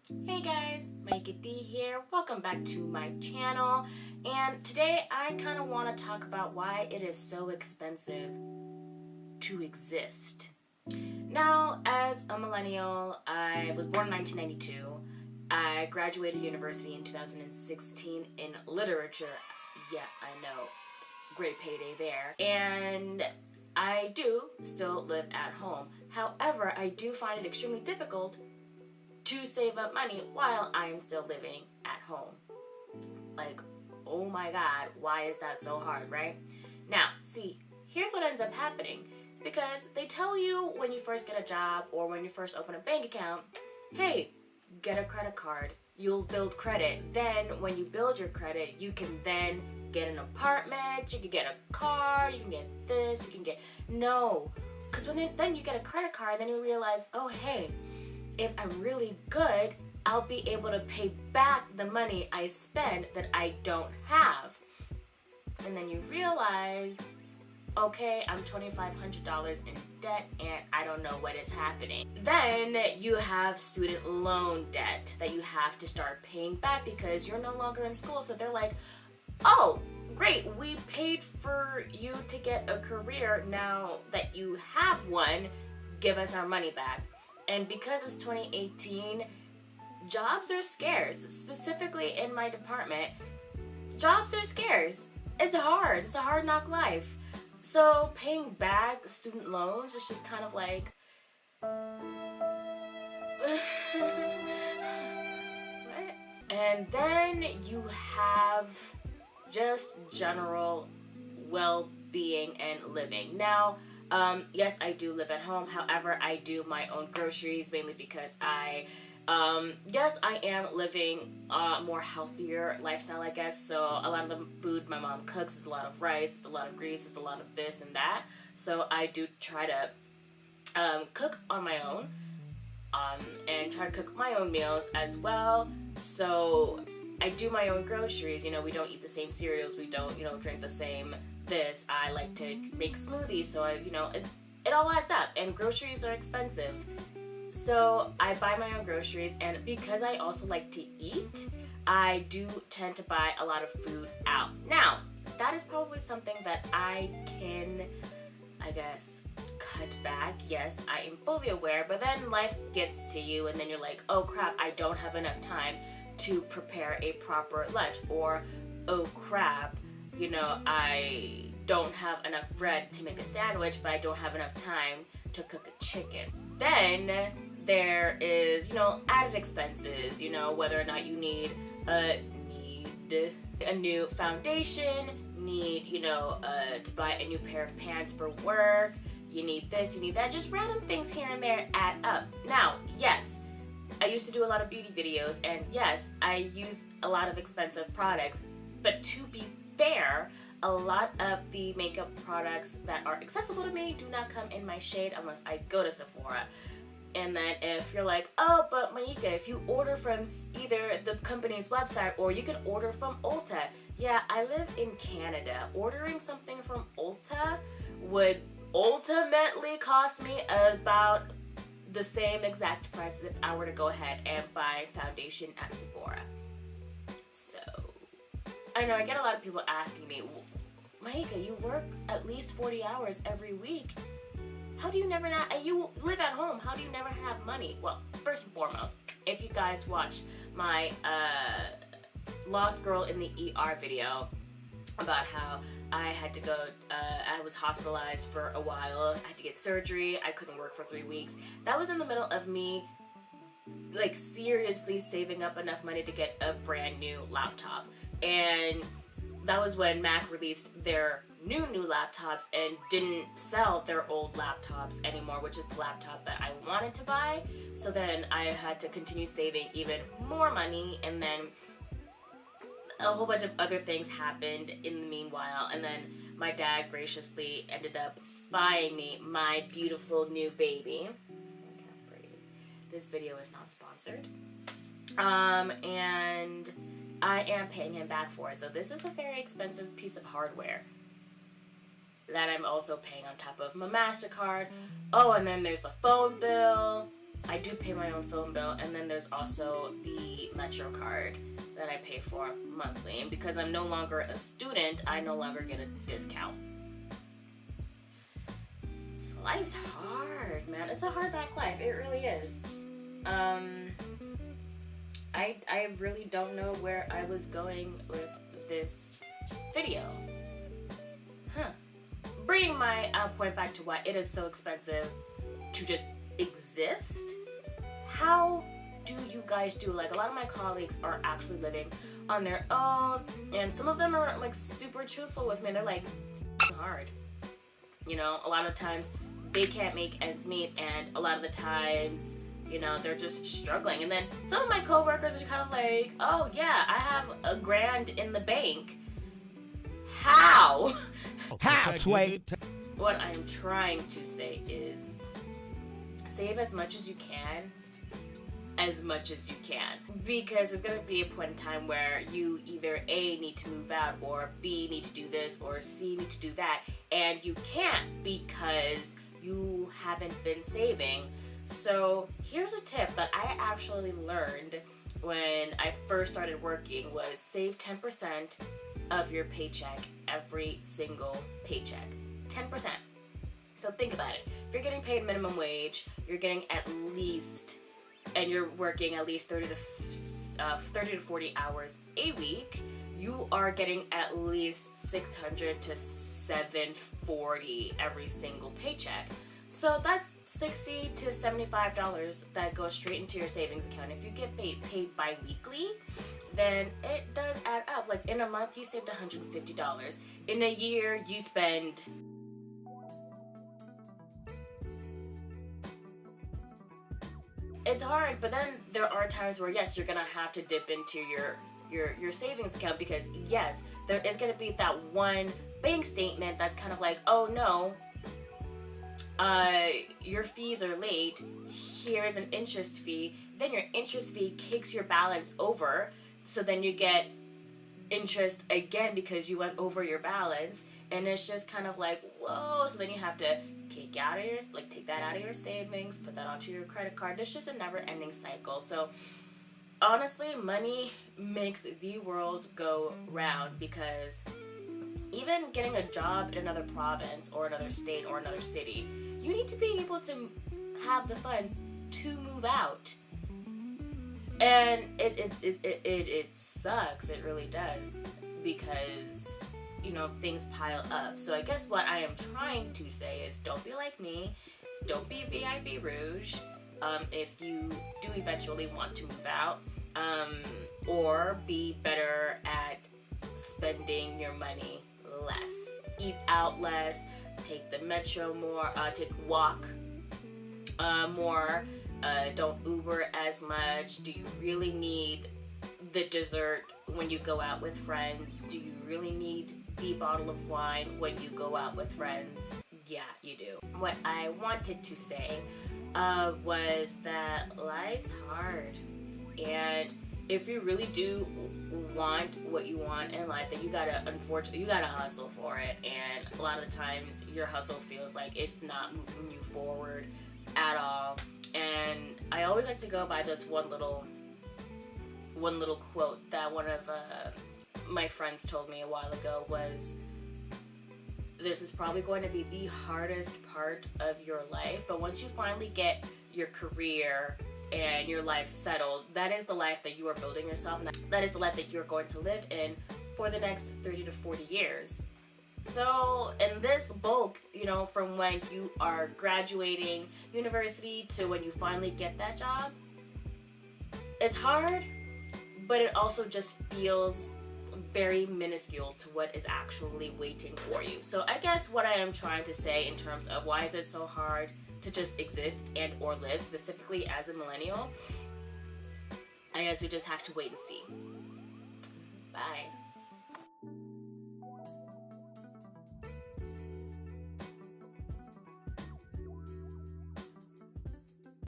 Hey guys, Maika D here. Welcome back to my channel. And today I kind of want to talk about why it is so expensive to exist. Now, as a millennial, I was born in 1992. I graduated university in 2016 in literature. Yeah, I know. Great payday there. And I do still live at home. However, I do find it extremely difficult to save up money while I'm still living at home. Like, oh my god, why is that so hard, right? Now, see, here's what ends up happening. It's because they tell you when you first get a job or when you first open a bank account, hey, get a credit card. You'll build credit. Then when you build your credit, you can then get an apartment, you can get a car, you can get this, you can get... No, because then you get a credit card, then you realize, oh hey, if I'm really good, I'll be able to pay back the money I spend that I don't have. And then you realize, okay, I'm $2,500 in debt and I don't know what is happening. Then you have student loan debt that you have to start paying back because you're no longer in school. So they're like, oh, great, we paid for you to get a career. Now that you have one, give us our money back. And because it's 2018, jobs are scarce. Specifically in my department, jobs are scarce. It's hard. It's a hard knock life. So paying back student loans is just kind of like... what? And then you have just general well-being and living. Now, yes, I do live at home. However, I do my own groceries mainly because yes, I am living a more healthier lifestyle, I guess. So a lot of the food my mom cooks is a lot of rice, it's a lot of grease, it's a lot of this and that. So I do try to cook on my own and try to cook my own meals as well. So I do my own groceries. You know, we don't eat the same cereals, we don't, drink the same this. I like to make smoothies, so it all adds up, and groceries are expensive. So I buy my own groceries, and because I also like to eat, I do tend to buy a lot of food out. Now, that is probably something that I can, I guess, cut back. Yes, I am fully aware, but then life gets to you, and then you're like, oh crap, I don't have enough time to prepare a proper lunch, or oh crap, I don't have enough bread to make a sandwich, but I don't have enough time to cook a chicken. Then there is, added expenses, whether or not you need a new foundation, need, to buy a new pair of pants for work, you need this, you need that, just random things here and there add up. Now, yes, I used to do a lot of beauty videos, and yes, I use a lot of expensive products, but to be fair, a lot of the makeup products that are accessible to me do not come in my shade unless I go to Sephora. And then if you're like, oh, but Maika, if you order from either the company's website or you can order from Ulta. Yeah, I live in Canada. Ordering something from Ulta would ultimately cost me about the same exact price as if I were to go ahead and buy foundation at Sephora. So, I know I get a lot of people asking me, Maika, you work at least 40 hours every week. How do you never you live at home, how do you never have money? Well, first and foremost, if you guys watch my Lost Girl in the ER video about how I had to go, I was hospitalized for a while, I had to get surgery, I couldn't work for 3 weeks. That was in the middle of me like seriously saving up enough money to get a brand new laptop. And that was when Mac released their new laptops and didn't sell their old laptops anymore, which is the laptop that I wanted to buy. So then I had to continue saving even more money, and then a whole bunch of other things happened in the meanwhile, and then my dad graciously ended up buying me my beautiful new baby. This video is not sponsored. And I am paying him back for it. So this is a very expensive piece of hardware that I'm also paying on top of my MasterCard. Oh, and then there's the phone bill. I do pay my own phone bill, and then there's also the Metro card that I pay for monthly. And because I'm no longer a student, I no longer get a discount. So life's hard, man. It's a hard knock life. It really is. I really don't know where I was going with this video. Bringing my point back to why it is so expensive to just exist. How do you guys do? Like, a lot of my colleagues are actually living on their own, and some of them are like super truthful with me. They're like, it's hard. You know, a lot of times they can't make ends meet, and a lot of the times, you know, they're just struggling. And then some of my coworkers are kind of like, oh yeah, I have $1,000 in the bank. How? How, Sway? What I'm trying to say is, save as much as you can, because there's gonna be a point in time where you either A, need to move out, or B, need to do this, or C, need to do that, and you can't because you haven't been saving. So here's a tip that I actually learned when I first started working, was save 10% of your paycheck every single paycheck. 10%. So think about it. If you're getting paid minimum wage, you're getting at least, and you're working at least 30 to 40 hours a week, you are getting at least $600 to $740 every single paycheck. So that's $60 to $75 that goes straight into your savings account. If you get paid bi-weekly, then it does add up. Like, in a month, you saved $150. In a year, you spend it's hard, but then there are times where, yes, you're gonna have to dip into your savings account, because yes, there is gonna be that one bank statement that's kind of like, oh no, your fees are late, here is an interest fee. Then your interest fee kicks your balance over, so then you get interest again because you went over your balance, and it's just kind of like, whoa. So then you have to take that out of your savings, put that onto your credit card. It's just a never-ending cycle. So honestly, money makes the world go round, because even getting a job in another province or another state or another city, you need to be able to have the funds to move out. And it sucks, it really does, because, you know, things pile up. So I guess what I am trying to say is, don't be like me, don't be VIP Rouge, if you do eventually want to move out, or be better at spending your money less. Eat out less, take the metro more, walk more, don't Uber as much. Do you really need the dessert when you go out with friends? Do you really need the bottle of wine when you go out with friends? Yeah, you do. What I wanted to say was that life's hard, and if you really do want what you want in life, then you gotta hustle for it. And a lot of the times your hustle feels like it's not moving you forward at all. And I always like to go by this one little quote that one of my friends told me a while ago, was, this is probably going to be the hardest part of your life, but once you finally get your career and your life settled, that is the life that you are building yourself, and that is the life that you're going to live in for the next 30 to 40 years. So in this bulk, you know, from when you are graduating university to when you finally get that job, it's hard, but it also just feels very minuscule to what is actually waiting for you. So I guess what I am trying to say in terms of why is it so hard to just exist and or live, specifically as a millennial, I guess we just have to wait and see. Bye.